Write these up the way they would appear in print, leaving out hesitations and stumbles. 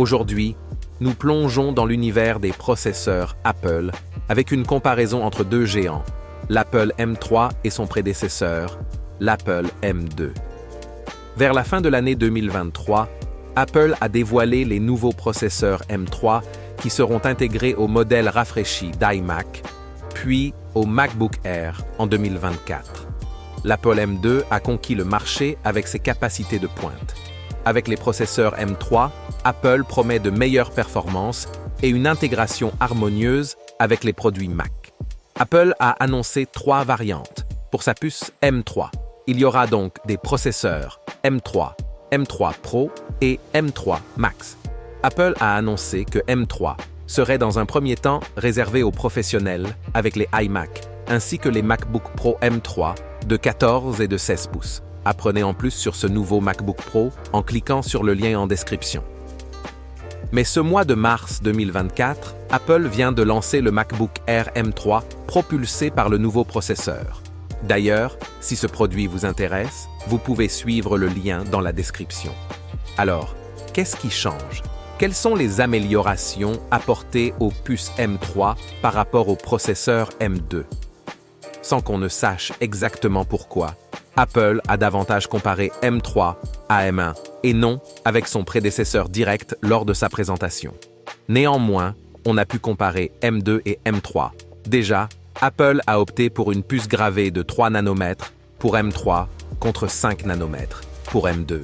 Aujourd'hui, nous plongeons dans l'univers des processeurs Apple avec une comparaison entre deux géants, l'Apple M3 et son prédécesseur, l'Apple M2. Vers la fin de l'année 2023, Apple a dévoilé les nouveaux processeurs M3 qui seront intégrés au modèle rafraîchi d'iMac, puis au MacBook Air en 2024. L'Apple M2 a conquis le marché avec ses capacités de pointe. Avec les processeurs M3, Apple promet de meilleures performances et une intégration harmonieuse avec les produits Mac. Apple a annoncé 3 variantes. Pour sa puce M3, il y aura donc des processeurs M3, M3 Pro et M3 Max. Apple a annoncé que M3 serait dans un premier temps réservé aux professionnels avec les iMac, ainsi que les MacBook Pro M3 de 14 et de 16 pouces. Apprenez en plus sur ce nouveau MacBook Pro en cliquant sur le lien en description. Mais ce mois de mars 2024, Apple vient de lancer le MacBook Air M3 propulsé par le nouveau processeur. D'ailleurs, si ce produit vous intéresse, vous pouvez suivre le lien dans la description. Alors, qu'est-ce qui change? Quelles sont les améliorations apportées aux puces M3 par rapport au processeur M2? Sans qu'on ne sache exactement pourquoi, Apple a davantage comparé M3 à M1 et non avec son prédécesseur direct lors de sa présentation. Néanmoins, on a pu comparer M2 et M3. Déjà, Apple a opté pour une puce gravée de 3 nanomètres pour M3 contre 5 nanomètres pour M2.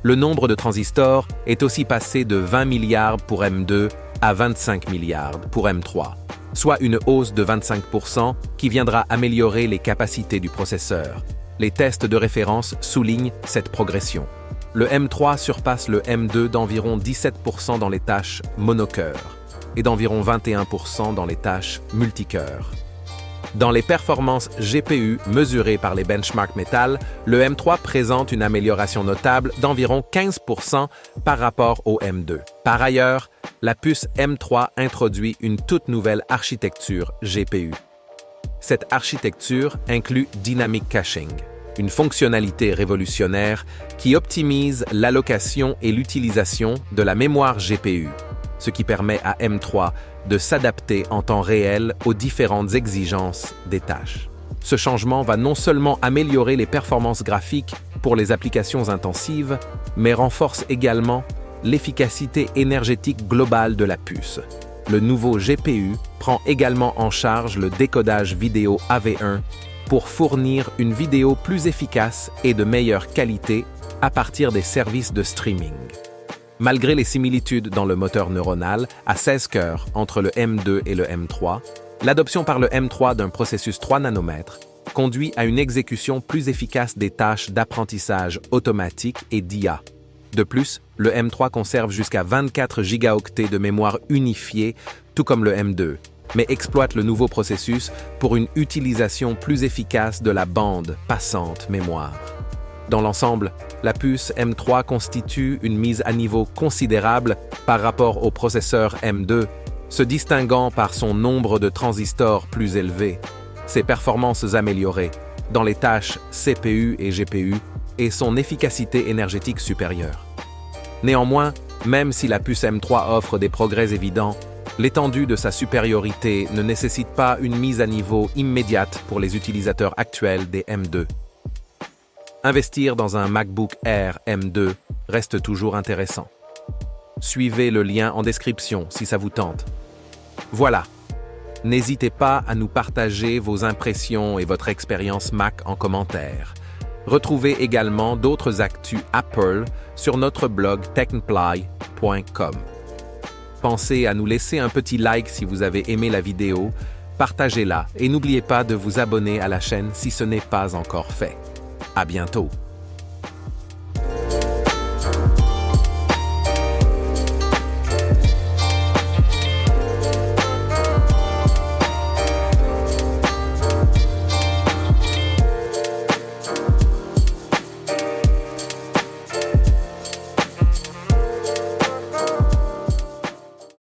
Le nombre de transistors est aussi passé de 20 milliards pour M2 à 25 milliards pour M3, soit une hausse de 25% qui viendra améliorer les capacités du processeur. Les tests de référence soulignent cette progression. Le M3 surpasse le M2 d'environ 17% dans les tâches monocœur et d'environ 21% dans les tâches multicœur. Dans les performances GPU mesurées par les benchmarks Metal, le M3 présente une amélioration notable d'environ 15% par rapport au M2. Par ailleurs, la puce M3 introduit une toute nouvelle architecture GPU. Cette architecture inclut Dynamic Caching, une fonctionnalité révolutionnaire qui optimise l'allocation et l'utilisation de la mémoire GPU, ce qui permet à M3 de s'adapter en temps réel aux différentes exigences des tâches. Ce changement va non seulement améliorer les performances graphiques pour les applications intensives, mais renforce également l'efficacité énergétique globale de la puce. Le nouveau GPU prend également en charge le décodage vidéo AV1 pour fournir une vidéo plus efficace et de meilleure qualité à partir des services de streaming. Malgré les similitudes dans le moteur neuronal à 16 cœurs entre le M2 et le M3, l'adoption par le M3 d'un processus 3 nanomètres conduit à une exécution plus efficace des tâches d'apprentissage automatique et d'IA. De plus, le M3 conserve jusqu'à 24 gigaoctets de mémoire unifiée, tout comme le M2, mais exploite le nouveau processus pour une utilisation plus efficace de la bande passante mémoire. Dans l'ensemble, la puce M3 constitue une mise à niveau considérable par rapport au processeur M2, se distinguant par son nombre de transistors plus élevé, ses performances améliorées dans les tâches CPU et GPU et son efficacité énergétique supérieure. Néanmoins, même si la puce M3 offre des progrès évidents, l'étendue de sa supériorité ne nécessite pas une mise à niveau immédiate pour les utilisateurs actuels des M2. Investir dans un MacBook Air M2 reste toujours intéressant. Suivez le lien en description si ça vous tente. Voilà. N'hésitez pas à nous partager vos impressions et votre expérience Mac en commentaire. Retrouvez également d'autres actus Apple sur notre blog technply.com. Pensez à nous laisser un petit like si vous avez aimé la vidéo, partagez-la et n'oubliez pas de vous abonner à la chaîne si ce n'est pas encore fait. À bientôt!